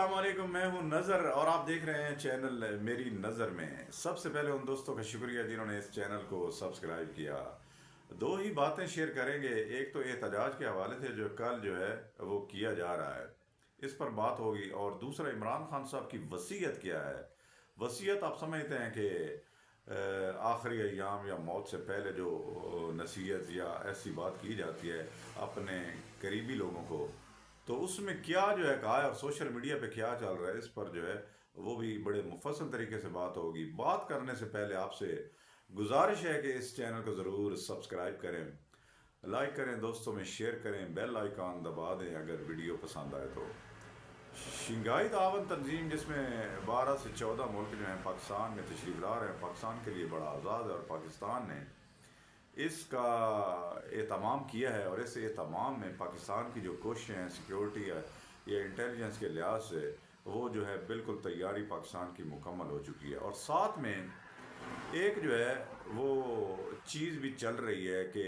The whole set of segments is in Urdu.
السلام علیکم، میں ہوں نظر اور آپ دیکھ رہے ہیں چینل میری نظر میں۔ سب سے پہلے ان دوستوں کا شکریہ جنہوں نے اس چینل کو سبسکرائب کیا۔ دو ہی باتیں شیئر کریں گے، ایک تو احتجاج کے حوالے سے جو کل جو ہے وہ کیا جا رہا ہے، اس پر بات ہوگی، اور دوسرا عمران خان صاحب کی وصیت کیا ہے۔ وصیت آپ سمجھتے ہیں کہ آخری ایام یا موت سے پہلے جو نصیحت یا ایسی بات کی جاتی ہے اپنے قریبی لوگوں کو، تو اس میں کیا جو ہے کہا ہے اور سوشل میڈیا پہ کیا چل رہا ہے، اس پر جو ہے وہ بھی بڑے مفصل طریقے سے بات ہوگی۔ بات کرنے سے پہلے آپ سے گزارش ہے کہ اس چینل کو ضرور سبسکرائب کریں، لائک کریں، دوستوں میں شیئر کریں، بیل آئیکن دبا دیں اگر ویڈیو پسند آئے تو۔ شنگھائی تعاون تنظیم، جس میں 12 سے 14 ملک جو ہیں پاکستان میں تشریف لا رہے ہیں، پاکستان کے لیے بڑا آزاد ہے، اور پاکستان نے اس کا اہتمام کیا ہے، اور اس اہتمام میں پاکستان کی جو کوششیں ہیں سیکیورٹی یا انٹیلیجنس کے لحاظ سے، وہ جو ہے بالکل تیاری پاکستان کی مکمل ہو چکی ہے۔ اور ساتھ میں ایک جو ہے وہ چیز بھی چل رہی ہے کہ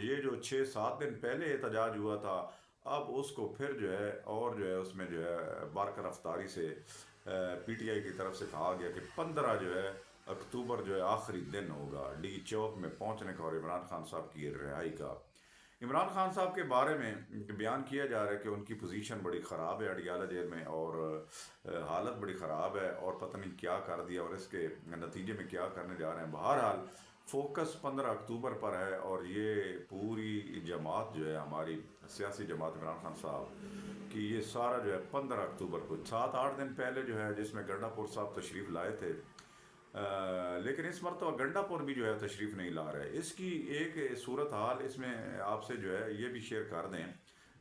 یہ جو 6-7 دن پہلے احتجاج ہوا تھا، اب اس کو پھر جو ہے اور جو ہے اس میں جو ہے بارک رفتاری سے پی ٹی آئی کی طرف سے کہا گیا کہ 15 جو ہے اکتوبر جو ہے آخری دن ہوگا ڈی چوک میں پہنچنے کا اور عمران خان صاحب کی رہائی کا۔ عمران خان صاحب کے بارے میں بیان کیا جا رہا ہے کہ ان کی پوزیشن بڑی خراب ہے اڈیالہ جیل میں، اور حالت بڑی خراب ہے، اور پتہ نہیں کیا کر دیا اور اس کے نتیجے میں کیا کرنے جا رہے ہیں۔ بہرحال فوکس 15 اکتوبر پر ہے، اور یہ پوری جماعت جو ہے ہماری سیاسی جماعت عمران خان صاحب کی، یہ سارا جو ہے 15 اکتوبر کو 7-8 دن پہلے جو ہے، جس میں گنڈا پور صاحب تشریف لائے تھے، لیکن اس مرتبہ گنڈا پور بھی جو ہے تشریف نہیں لا رہے۔ اس کی ایک صورتحال اس میں آپ سے جو ہے یہ بھی شیئر کر دیں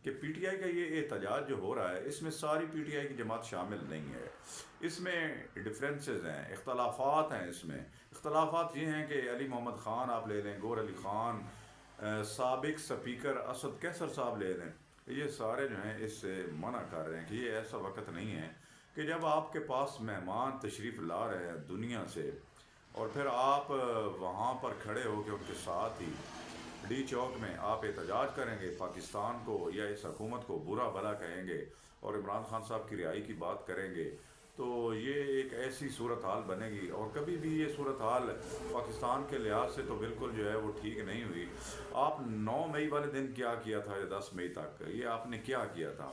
کہ پی ٹی آئی کا یہ احتجاج جو ہو رہا ہے، اس میں ساری پی ٹی آئی کی جماعت شامل نہیں ہے۔ اس میں ڈفرینسز ہیں، اختلافات ہیں۔ اس میں اختلافات یہ ہیں کہ علی محمد خان آپ لے لیں، گور علی خان، سابق سپیکر اسد کیسر صاحب لے لیں، یہ سارے جو ہیں اس سے منع کر رہے ہیں کہ یہ ایسا وقت نہیں ہے کہ جب آپ کے پاس مہمان تشریف لا رہے ہیں دنیا سے، اور پھر آپ وہاں پر کھڑے ہو کے ان کے ساتھ ہی ڈی چوک میں آپ احتجاج کریں گے، پاکستان کو یا اس حکومت کو برا بھلا کہیں گے، اور عمران خان صاحب کی رہائی کی بات کریں گے، تو یہ ایک ایسی صورتحال بنے گی، اور کبھی بھی یہ صورتحال پاکستان کے لحاظ سے تو بالکل جو ہے وہ ٹھیک نہیں ہوئی۔ آپ 9 مئی والے دن کیا کیا تھا، یا 10 مئی تک یہ آپ نے کیا کیا تھا،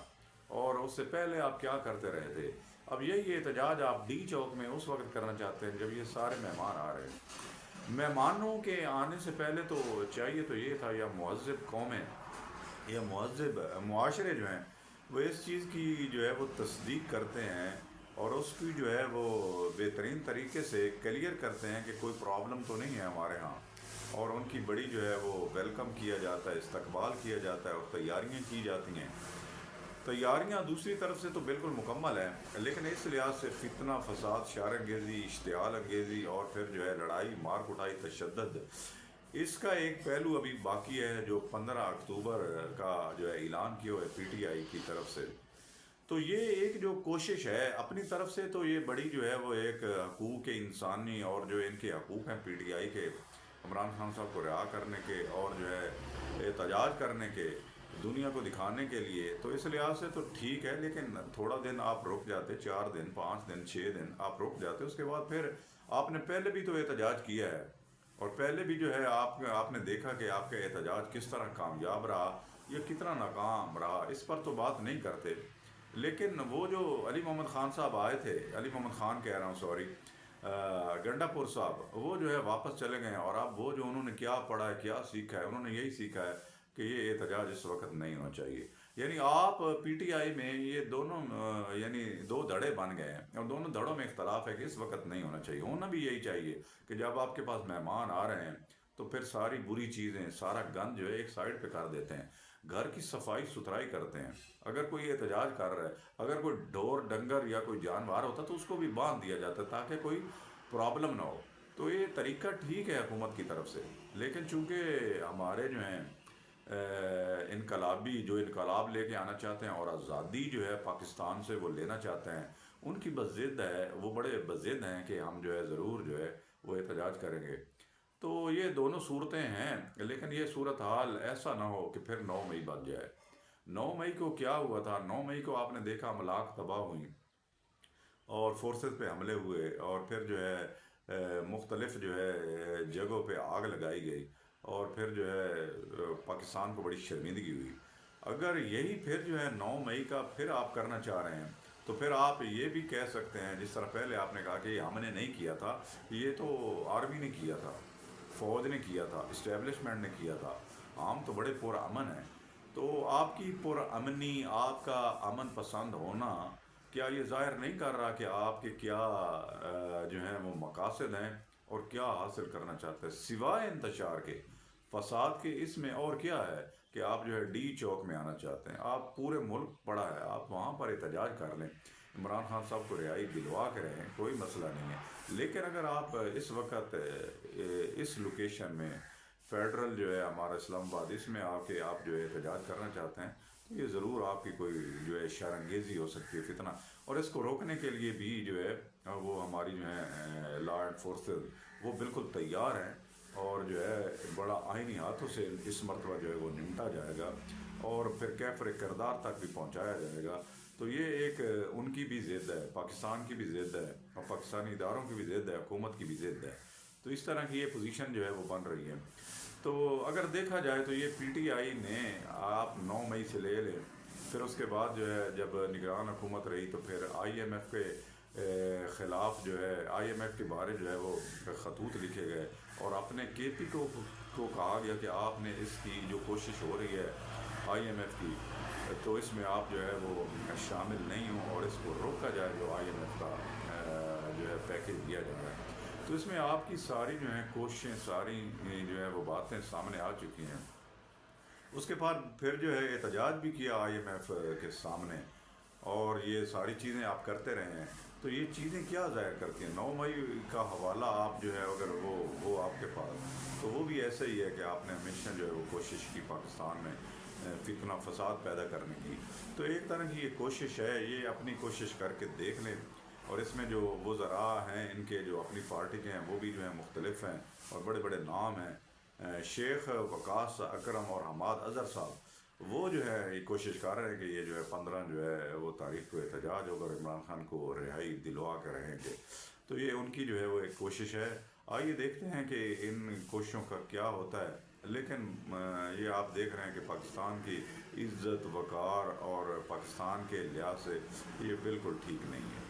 اور اس سے پہلے آپ کیا کرتے رہے تھے؟ اب یہی احتجاج آپ ڈی چوک میں اس وقت کرنا چاہتے ہیں جب یہ سارے مہمان آ رہے ہیں۔ مہمانوں کے آنے سے پہلے تو چاہیے تو یہ تھا، یا مہذب قومیں یا مہذب معاشرے جو ہیں وہ اس چیز کی جو ہے وہ تصدیق کرتے ہیں، اور اس کی جو ہے وہ بہترین طریقے سے کلیئر کرتے ہیں کہ کوئی پرابلم تو نہیں ہے ہمارے ہاں، اور ان کی بڑی جو ہے وہ ویلکم کیا جاتا ہے، استقبال کیا جاتا ہے، اور تیاریاں کی جاتی ہیں۔ تیاریاں دوسری طرف سے تو بالکل مکمل ہیں، لیکن اس لحاظ سے فتنہ فساد، شار انگیزی، اشتعال انگیزی، اور پھر جو ہے لڑائی مار کٹائی تشدد، اس کا ایک پہلو ابھی باقی ہے جو 15 اکتوبر کا جو ہے اعلان کیا ہوا ہے پی ٹی آئی کی طرف سے۔ تو یہ ایک جو کوشش ہے اپنی طرف سے، تو یہ بڑی جو ہے وہ ایک حقوق انسانی اور جو ان کے حقوق ہیں پی ٹی آئی کے، عمران خان صاحب کو رہا کرنے کے اور جو ہے احتجاج کرنے کے، دنیا کو دکھانے کے لیے، تو اس لحاظ سے تو ٹھیک ہے، لیکن تھوڑا دن آپ رک جاتے، 4 دن 5 دن 6 دن آپ رک جاتے، اس کے بعد پھر آپ نے پہلے بھی تو احتجاج کیا ہے، اور پہلے بھی جو ہے آپ نے دیکھا کہ آپ کا احتجاج کس طرح کامیاب رہا یا کتنا ناکام رہا، اس پر تو بات نہیں کرتے۔ لیکن وہ جو علی محمد خان صاحب آئے تھے، علی محمد خان کہہ رہا ہوں، سوری، گنڈا پور صاحب، وہ جو ہے واپس چلے گئے ہیں، اور اب وہ جو انہوں نے کیا پڑھا ہے، کیا سیکھا ہے، انہوں نے یہی سیکھا ہے کہ یہ احتجاج اس وقت نہیں ہونا چاہیے۔ یعنی آپ پی ٹی آئی میں یہ دونوں یعنی 2 دھڑے بن گئے ہیں، اور دونوں دھڑوں میں اختلاف ہے کہ اس وقت نہیں ہونا چاہیے۔ ہونا بھی یہی چاہیے کہ جب آپ کے پاس مہمان آ رہے ہیں تو پھر ساری بری چیزیں، سارا گند جو ہے ایک سائڈ پہ کر دیتے ہیں، گھر کی صفائی ستھرائی کرتے ہیں۔ اگر کوئی احتجاج کر رہا ہے، اگر کوئی ڈور ڈنگر یا کوئی جانور ہوتا تو اس کو بھی باندھ دیا جاتا تاکہ کوئی پرابلم نہ ہو۔ تو یہ طریقہ ٹھیک ہے حکومت کی طرف سے، لیکن چونکہ ہمارے جو ہیں انقلابی جو انقلاب لے کے آنا چاہتے ہیں اور آزادی جو ہے پاکستان سے وہ لینا چاہتے ہیں، ان کی بضد ہے، وہ بڑے بضد ہیں کہ ہم جو ہے ضرور جو ہے وہ احتجاج کریں گے۔ تو یہ دونوں صورتیں ہیں، لیکن یہ صورتحال ایسا نہ ہو کہ پھر 9 مئی بن جائے۔ 9 مئی کو کیا ہوا تھا؟ 9 مئی کو آپ نے دیکھا املاک تباہ ہوئی، اور فورسز پہ حملے ہوئے، اور پھر جو ہے مختلف جو ہے جگہوں پہ آگ لگائی گئی، اور پھر جو ہے پاکستان کو بڑی شرمندگی ہوئی۔ اگر یہی پھر جو ہے 9 مئی کا پھر آپ کرنا چاہ رہے ہیں، تو پھر آپ یہ بھی کہہ سکتے ہیں، جس طرح پہلے آپ نے کہا کہ یہ ہم نے نہیں کیا تھا، یہ تو آرمی نے کیا تھا، فوج نے کیا تھا، اسٹیبلشمنٹ نے کیا تھا، عام تو بڑے پرامن ہیں۔ تو آپ کی پرامنی، آپ کا امن پسند ہونا، کیا یہ ظاہر نہیں کر رہا کہ آپ کے کیا جو ہیں وہ مقاصد ہیں اور کیا حاصل کرنا چاہتے ہیں سوائے انتشار کے، فساد کے؟ اس میں اور کیا ہے کہ آپ جو ہے ڈی چوک میں آنا چاہتے ہیں؟ آپ پورے ملک پڑا ہے، آپ وہاں پر احتجاج کر لیں، عمران خان صاحب کو رہائی دلوا کے رہیں، کوئی مسئلہ نہیں ہے۔ لیکن اگر آپ اس وقت اس لوکیشن میں فیڈرل جو ہے ہمارا اسلام آباد، اس میں آ کے آپ جو ہے احتجاج کرنا چاہتے ہیں، تو یہ ضرور آپ کی کوئی جو ہے شرانگیزی ہو سکتی ہے، فتنہ۔ اور اس کو روکنے کے لیے بھی جو ہے وہ ہماری جو ہے لا اینڈ فورسز وہ بالکل تیار ہیں، اور جو ہے بڑا آئینی ہاتھوں سے اس مرتبہ جو ہے وہ نمٹا جائے گا، اور پھر کیفر کردار تک بھی پہنچایا جائے گا۔ تو یہ ایک ان کی بھی ضد ہے، پاکستان کی بھی ضد ہے، اور پاکستانی اداروں کی بھی ضد ہے، حکومت کی بھی ضد ہے۔ تو اس طرح کی یہ پوزیشن جو ہے وہ بن رہی ہے۔ تو اگر دیکھا جائے تو یہ پی ٹی آئی نے آپ 9 مئی سے لے لیں، پھر اس کے بعد جو ہے جب نگران حکومت رہی تو پھر آئی ایم ایف کے خلاف جو ہے آئی ایم ایف کے بارے جو ہے وہ خطوط لکھے گئے، اور اپنے کے پی کو کہا گیا کہ آپ نے اس کی جو کوشش ہو رہی ہے آئی ایم ایف کی، تو اس میں آپ جو ہے وہ شامل نہیں ہوں، اور اس کو روکا جائے جو آئی ایم ایف کا جو ہے پیکیج دیا جا رہا ہے۔ تو اس میں آپ کی ساری جو ہیں کوششیں، ساری جو ہے وہ باتیں سامنے آ چکی ہیں۔ اس کے بعد پھر جو ہے احتجاج بھی کیا آئی ایم ایف کے سامنے، اور یہ ساری چیزیں آپ کرتے رہے ہیں۔ تو یہ چیزیں کیا ظاہر کرتی ہیں؟ 9 مئی کا حوالہ آپ جو ہے اگر وہ آپ کے پاس، تو وہ بھی ایسا ہی ہے کہ آپ نے ہمیشہ جو ہے وہ کوشش کی پاکستان میں فتنہ فساد پیدا کرنے کی۔ تو ایک طرح کی یہ کوشش ہے، یہ اپنی کوشش کر کے دیکھ لیں۔ اور اس میں جو وزراء ہیں ان کے جو اپنی پارٹی کے ہیں وہ بھی جو ہیں مختلف ہیں، اور بڑے بڑے نام ہیں، شیخ وقاص اکرم اور حماد اظہر صاحب، وہ جو ہے یہ کوشش کر رہے ہیں کہ یہ جو ہے 15 جو ہے وہ تاریخ کو احتجاج ہوگا اور عمران خان کو رہائی دلوا کے رہیں گے۔ تو یہ ان کی جو ہے وہ ایک کوشش ہے۔ آئیے دیکھتے ہیں کہ ان کوششوں کا کیا ہوتا ہے۔ لیکن یہ آپ دیکھ رہے ہیں کہ پاکستان کی عزت، وقار اور پاکستان کے لحاظ سے یہ بالکل ٹھیک نہیں ہے۔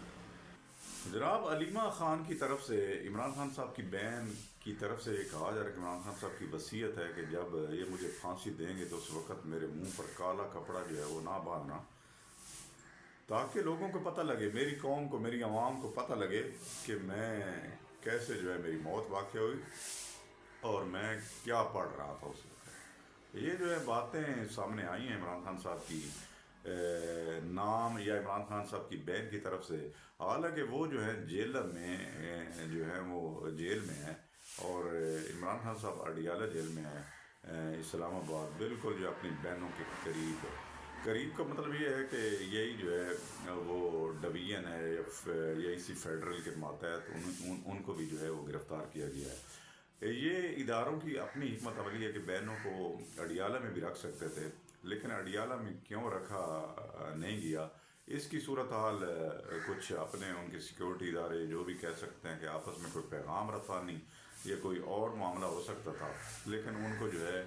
جناب علیمہ خان کی طرف سے عمران خان صاحب کی بہن کی طرف سے یہ کہا جا رہا ہے کہ عمران خان صاحب کی وصیت ہے کہ جب یہ مجھے پھانسی دیں گے تو اس وقت میرے منہ پر کالا کپڑا جو ہے وہ نہ باندھنا، تاکہ لوگوں کو پتہ لگے، میری قوم کو، میری عوام کو پتہ لگے کہ میں کیسے جو ہے میری موت واقع ہوئی اور میں کیا پڑھ رہا تھا اس وقت۔ یہ جو ہے باتیں سامنے آئی ہیں عمران خان صاحب کی نام یا عمران خان صاحب کی بہن کی طرف سے، حالانکہ وہ جو ہے جیل میں جو ہے وہ جیل میں ہے، اور عمران خان صاحب اڈیالہ جیل میں ہے اسلام آباد، بالکل جو اپنی بہنوں کے قریب۔ قریب کا مطلب یہ ہے کہ یہی جو ہے وہ ڈویژن ہے یا اسی فیڈرل کے ماتحت ان کو بھی جو ہے وہ گرفتار کیا گیا ہے۔ یہ اداروں کی اپنی حکمت عملی ہے کہ بہنوں کو اڈیالہ میں بھی رکھ سکتے تھے، لیکن اڈیالہ میں کیوں رکھا نہیں گیا، اس کی صورتحال کچھ اپنے ان کے سیکیورٹی ادارے جو بھی کہہ سکتے ہیں کہ آپس میں کوئی پیغام رسانی یا کوئی اور معاملہ ہو سکتا تھا، لیکن ان کو جو ہے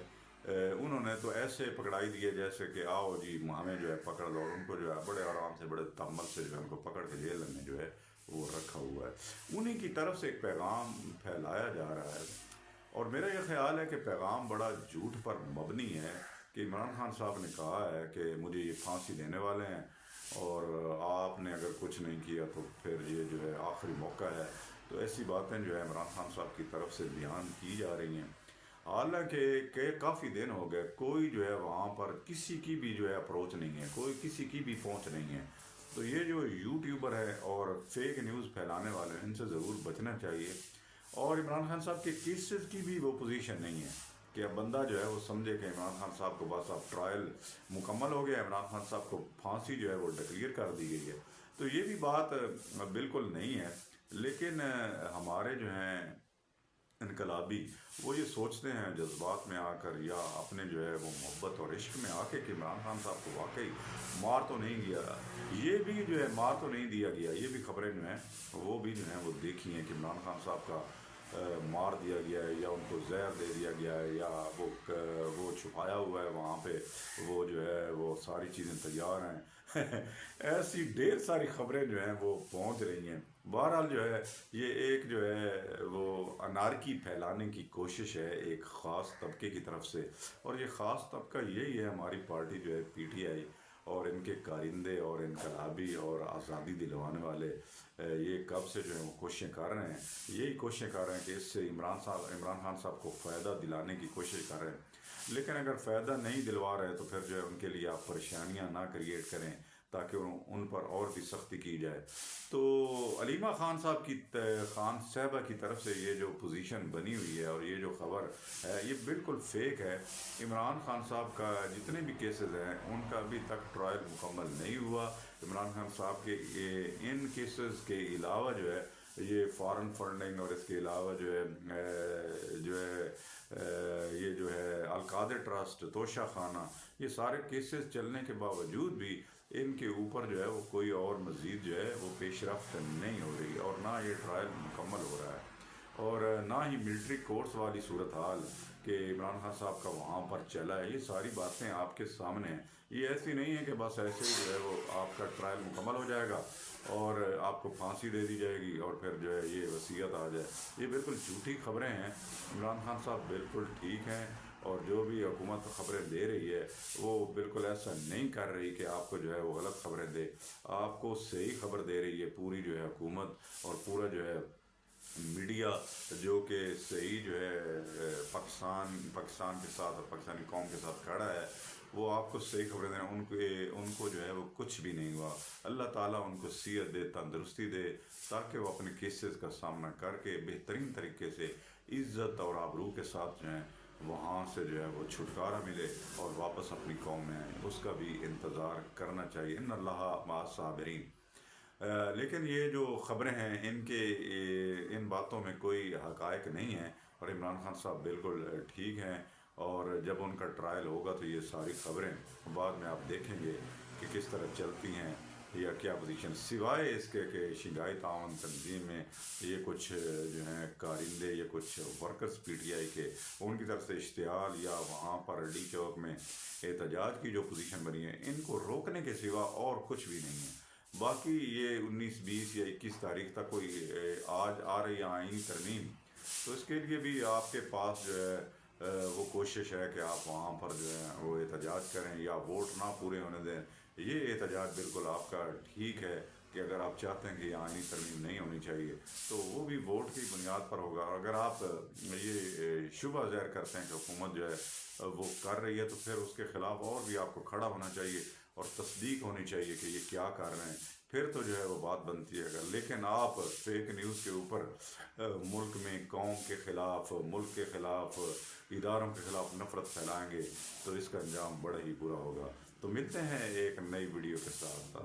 انہوں نے تو ایسے پکڑائی دیے جیسے کہ آؤ جی ہمیں جو ہے پکڑ لو، اور ان کو جو ہے بڑے آرام سے، بڑے تحمل سے جو ہے ان کو پکڑ کے جیل میں جو ہے وہ رکھا ہوا ہے۔ انہی کی طرف سے ایک پیغام پھیلایا جا رہا ہے، اور میرا یہ خیال ہے کہ پیغام بڑا جھوٹ پر مبنی ہے، کہ عمران خان صاحب نے کہا ہے کہ مجھے یہ پھانسی دینے والے ہیں، اور آپ نے اگر کچھ نہیں کیا تو پھر یہ جو ہے آخری موقع ہے۔ تو ایسی باتیں جو ہے عمران خان صاحب کی طرف سے بیان کی جا رہی ہیں، حالانکہ کہ کافی دن ہو گئے کوئی جو ہے وہاں پر کسی کی بھی جو ہے اپروچ نہیں ہے، کوئی کسی کی بھی پہنچ نہیں ہے۔ تو یہ جو یوٹیوبر ہے اور فیک نیوز پھیلانے والے ہیں، ان سے ضرور بچنا چاہیے۔ اور عمران خان صاحب کے کیسز کی بھی وہ پوزیشن نہیں ہے کہ اب بندہ جو ہے وہ سمجھے کہ عمران خان صاحب کو بس اب ٹرائل مکمل ہو گیا، عمران خان صاحب کو پھانسی جو ہے وہ ڈکلیئر کر دی گئی ہے۔ تو یہ بھی بات بالکل نہیں ہے، لیکن ہمارے جو ہیں انقلابی وہ یہ سوچتے ہیں جذبات میں آ کر یا اپنے جو ہے وہ محبت اور عشق میں آ کے کہ عمران خان صاحب کو واقعی مار تو نہیں گیا، یہ بھی جو ہے مار تو نہیں دیا گیا، یہ بھی خبریں جو ہیں وہ بھی جو ہیں وہ دیکھی ہیں کہ عمران خان صاحب کا مار دیا گیا ہے یا ان کو زہر دے دیا گیا ہے یا وہ چھپایا ہوا ہے وہاں پہ، وہ جو ہے وہ ساری چیزیں تیار ہیں ایسی ڈھیر ساری خبریں جو ہیں وہ پہنچ رہی ہیں۔ بہرحال جو ہے یہ ایک جو ہے وہ انارکی پھیلانے کی کوشش ہے ایک خاص طبقے کی طرف سے، اور یہ خاص طبقہ یہی ہے ہماری پارٹی جو ہے پی ٹی آئی اور ان کے کارندے اور انقلابی اور آزادی دلوانے والے، یہ کب سے جو ہے وہ کوششیں کر رہے ہیں، یہی کوششیں کر رہے ہیں کہ اس سے عمران خان صاحب کو فائدہ دلانے کی کوشش کر رہے ہیں، لیکن اگر فائدہ نہیں دلوا رہے تو پھر جو ہے ان کے لیے آپ پریشانیاں نہ کریٹ کریں تاکہ ان پر اور بھی سختی کی جائے۔ تو علیمہ خان صاحب کی خان صاحبہ کی طرف سے یہ جو پوزیشن بنی ہوئی ہے اور یہ جو خبر ہے یہ بالکل فیک ہے۔ عمران خان صاحب کا جتنے بھی کیسز ہیں ان کا ابھی تک ٹرائل مکمل نہیں ہوا۔ عمران خان صاحب کے ان کیسز کے علاوہ جو ہے یہ فارن فنڈنگ اور اس کے علاوہ یہ جو ہے القادر ٹرسٹ، توشہ خانہ، یہ سارے کیسز چلنے کے باوجود بھی ان کے اوپر جو ہے وہ کوئی اور مزید جو ہے وہ پیش رفت نہیں ہو رہی اور نہ یہ ٹرائل مکمل ہو رہا ہے، اور نہ ہی ملٹری کورٹس والی صورتحال کہ عمران خان صاحب کا وہاں پر چلا ہے۔ یہ ساری باتیں آپ کے سامنے ہیں، یہ ایسی نہیں ہے کہ بس ایسے ہی جو ہے وہ آپ کا ٹرائل مکمل ہو جائے گا اور آپ کو پھانسی دے دی جائے گی اور پھر جو ہے یہ وصیت آ جائے، یہ بالکل جھوٹی خبریں ہیں۔ عمران خان صاحب بالکل ٹھیک ہیں اور جو بھی حکومت خبریں دے رہی ہے وہ بالکل ایسا نہیں کر رہی کہ آپ کو جو ہے وہ غلط خبریں دے، آپ کو صحیح خبر دے رہی ہے پوری جو ہے حکومت اور پورا جو ہے میڈیا، جو کہ صحیح جو ہے پاکستان کے ساتھ اور پاکستانی قوم کے ساتھ کھڑا ہے، وہ آپ کو صحیح خبریں دیں۔ ان کو جو ہے وہ کچھ بھی نہیں ہوا، اللہ تعالیٰ ان کو صحت دے، تندرستی دے، تاکہ وہ اپنے کیسز کا سامنا کر کے بہترین طریقے سے عزت اور آبرو کے ساتھ جو ہیں وہاں سے جو ہے وہ چھٹکارا ملے اور واپس اپنی قوم میں آئیں، اس کا بھی انتظار کرنا چاہیے۔ ان اللہ مع الصابرین۔ لیکن یہ جو خبریں ہیں ان باتوں میں کوئی حقائق نہیں ہیں اور عمران خان صاحب بالکل ٹھیک ہیں، اور جب ان کا ٹرائل ہوگا تو یہ ساری خبریں بعد میں آپ دیکھیں گے کہ کس طرح چلتی ہیں یا کیا پوزیشن، سوائے اس کے کہ شنگھائی تعاون تنظیم میں یہ کچھ جو ہیں کارندے یا کچھ ورکرز پی ٹی آئی کے ان کی طرف سے اشتعال یا وہاں پر ڈی چوک میں احتجاج کی جو پوزیشن بنی ہے ان کو روکنے کے سوا اور کچھ بھی نہیں ہے۔ باقی یہ 19، 20 یا 21 تاریخ تک کوئی آج آ رہی آئینی ترمیم، تو اس کے لیے بھی آپ کے پاس جو ہے وہ کوشش ہے کہ آپ وہاں پر جو ہے وہ احتجاج کریں یا ووٹ نہ پورے ہونے دیں، یہ احتجاج بالکل آپ کا ٹھیک ہے کہ اگر آپ چاہتے ہیں کہ یہ آئینی ترمیم نہیں ہونی چاہیے تو وہ بھی ووٹ کی بنیاد پر ہوگا، اور اگر آپ یہ شبہ ظاہر کرتے ہیں کہ حکومت جو ہے وہ کر رہی ہے تو پھر اس کے خلاف اور بھی آپ کو کھڑا ہونا چاہیے اور تصدیق ہونی چاہیے کہ یہ کیا کر رہے ہیں، پھر تو جو ہے وہ بات بنتی ہے۔ لیکن آپ فیک نیوز کے اوپر ملک میں قوم کے خلاف، ملک کے خلاف، اداروں کے خلاف نفرت پھیلائیں گے تو اس کا انجام بڑا ہی برا ہوگا۔ تو ملتے ہیں ایک نئی ویڈیو کے ساتھ۔